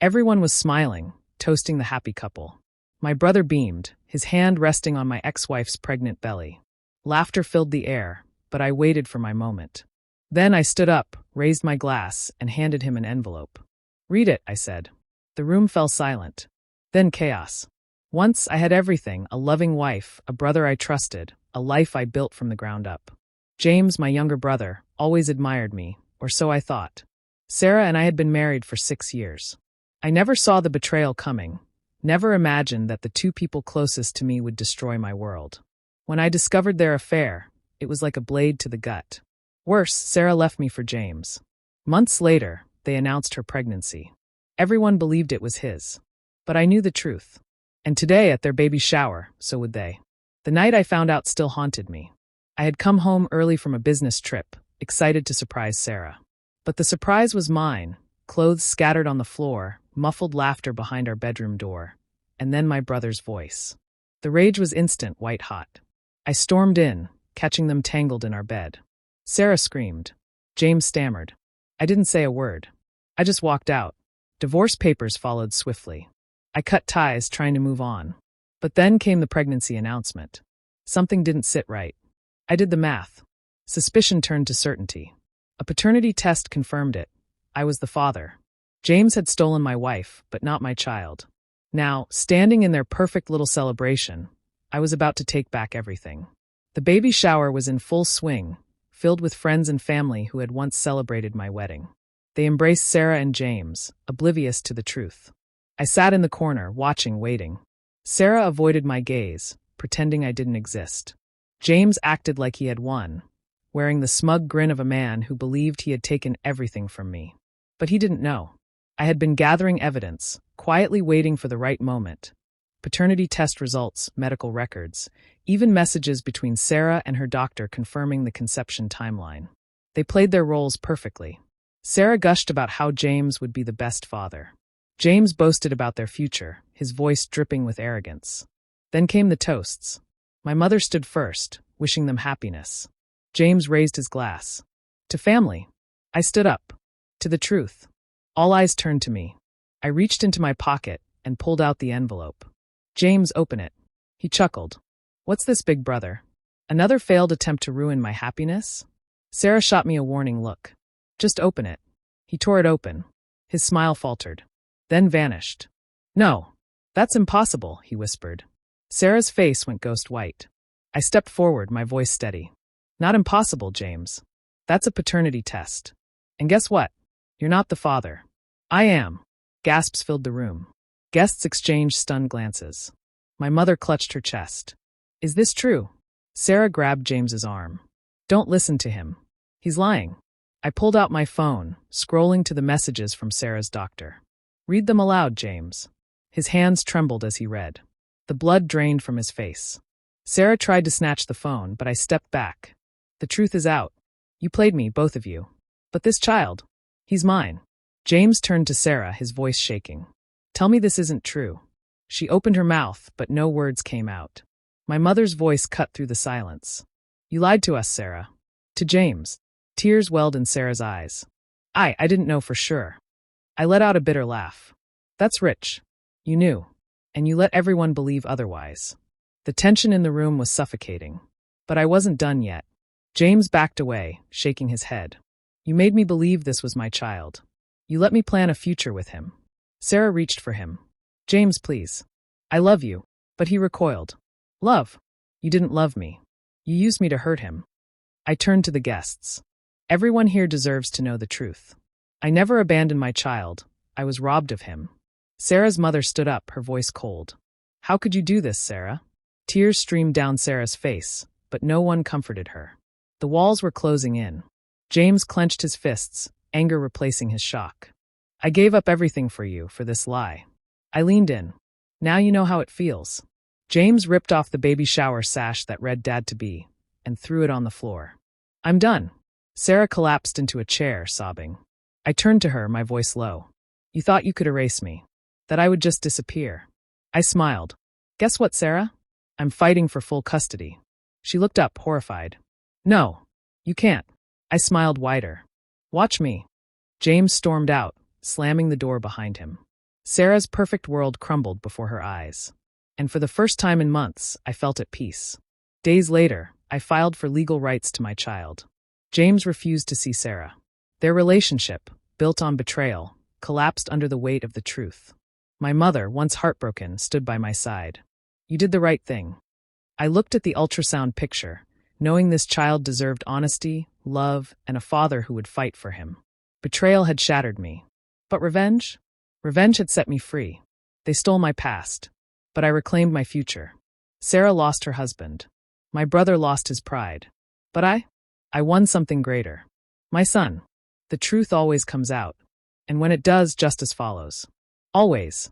Everyone was smiling, toasting the happy couple. My brother beamed, his hand resting on my ex-wife's pregnant belly. Laughter filled the air, but I waited for my moment. Then I stood up, raised my glass, and handed him an envelope. "Read it," I said. The room fell silent. Then chaos. Once I had everything: a loving wife, a brother I trusted, a life I built from the ground up. James, my younger brother, always admired me, or so I thought. Sarah and I had been married for 6 years. I never saw the betrayal coming, never imagined that the two people closest to me would destroy my world. When I discovered their affair, it was like a blade to the gut. Worse, Sarah left me for James. Months later, they announced her pregnancy. Everyone believed it was his. But I knew the truth. And today, at their baby shower, so would they. The night I found out still haunted me. I had come home early from a business trip, excited to surprise Sarah. But the surprise was mine: clothes scattered on the floor, muffled laughter behind our bedroom door, and then my brother's voice. The rage was instant, white-hot. I stormed in, catching them tangled in our bed. Sarah screamed. James stammered. I didn't say a word. I just walked out. Divorce papers followed swiftly. I cut ties, trying to move on. But then came the pregnancy announcement. Something didn't sit right. I did the math. Suspicion turned to certainty. A paternity test confirmed it. I was the father. James had stolen my wife, but not my child. Now, standing in their perfect little celebration, I was about to take back everything. The baby shower was in full swing, filled with friends and family who had once celebrated my wedding. They embraced Sarah and James, oblivious to the truth. I sat in the corner, watching, waiting. Sarah avoided my gaze, pretending I didn't exist. James acted like he had won, wearing the smug grin of a man who believed he had taken everything from me. But he didn't know. I had been gathering evidence, quietly waiting for the right moment. Paternity test results, medical records, even messages between Sarah and her doctor confirming the conception timeline. They played their roles perfectly. Sarah gushed about how James would be the best father. James boasted about their future, his voice dripping with arrogance. Then came the toasts. My mother stood first, wishing them happiness. James raised his glass. To family. I stood up. To the truth. All eyes turned to me. I reached into my pocket and pulled out the envelope. James, open it. He chuckled. What's this, big brother? Another failed attempt to ruin my happiness? Sarah shot me a warning look. Just open it. He tore it open. His smile faltered, then vanished. No, that's impossible, he whispered. Sarah's face went ghost white. I stepped forward, my voice steady. Not impossible, James. That's a paternity test. And guess what? You're not the father. I am. Gasps filled the room. Guests exchanged stunned glances. My mother clutched her chest. Is this true? Sarah grabbed James's arm. Don't listen to him. He's lying. I pulled out my phone, scrolling to the messages from Sarah's doctor. Read them aloud, James. His hands trembled as he read. The blood drained from his face. Sarah tried to snatch the phone, but I stepped back. The truth is out. You played me, both of you. But this child, he's mine. James turned to Sarah, his voice shaking. Tell me this isn't true. She opened her mouth, but no words came out. My mother's voice cut through the silence. You lied to us, Sarah. To James. Tears welled in Sarah's eyes. I didn't know for sure. I let out a bitter laugh. That's rich. You knew. And you let everyone believe otherwise. The tension in the room was suffocating. But I wasn't done yet. James backed away, shaking his head. You made me believe this was my child. You let me plan a future with him. Sarah reached for him. James, please. I love you. But he recoiled. Love? You didn't love me. You used me to hurt him. I turned to the guests. Everyone here deserves to know the truth. I never abandoned my child. I was robbed of him. Sarah's mother stood up, her voice cold. How could you do this, Sarah? Tears streamed down Sarah's face, but no one comforted her. The walls were closing in. James clenched his fists, anger replacing his shock. I gave up everything for you, for this lie. I leaned in. Now you know how it feels. James ripped off the baby shower sash that read Dad-to-be and threw it on the floor. I'm done. Sarah collapsed into a chair, sobbing. I turned to her, my voice low. You thought you could erase me. That I would just disappear. I smiled. Guess what, Sarah? I'm fighting for full custody. She looked up, horrified. No, you can't. I smiled wider. Watch me. James stormed out, slamming the door behind him. Sarah's perfect world crumbled before her eyes. And for the first time in months, I felt at peace. Days later, I filed for legal rights to my child. James refused to see Sarah. Their relationship, built on betrayal, collapsed under the weight of the truth. My mother, once heartbroken, stood by my side. You did the right thing. I looked at the ultrasound picture, knowing this child deserved honesty, love, and a father who would fight for him. Betrayal had shattered me. But revenge? Revenge had set me free. They stole my past. But I reclaimed my future. Sarah lost her husband. My brother lost his pride. But I won something greater. My son. The truth always comes out. And when it does, justice follows. Always.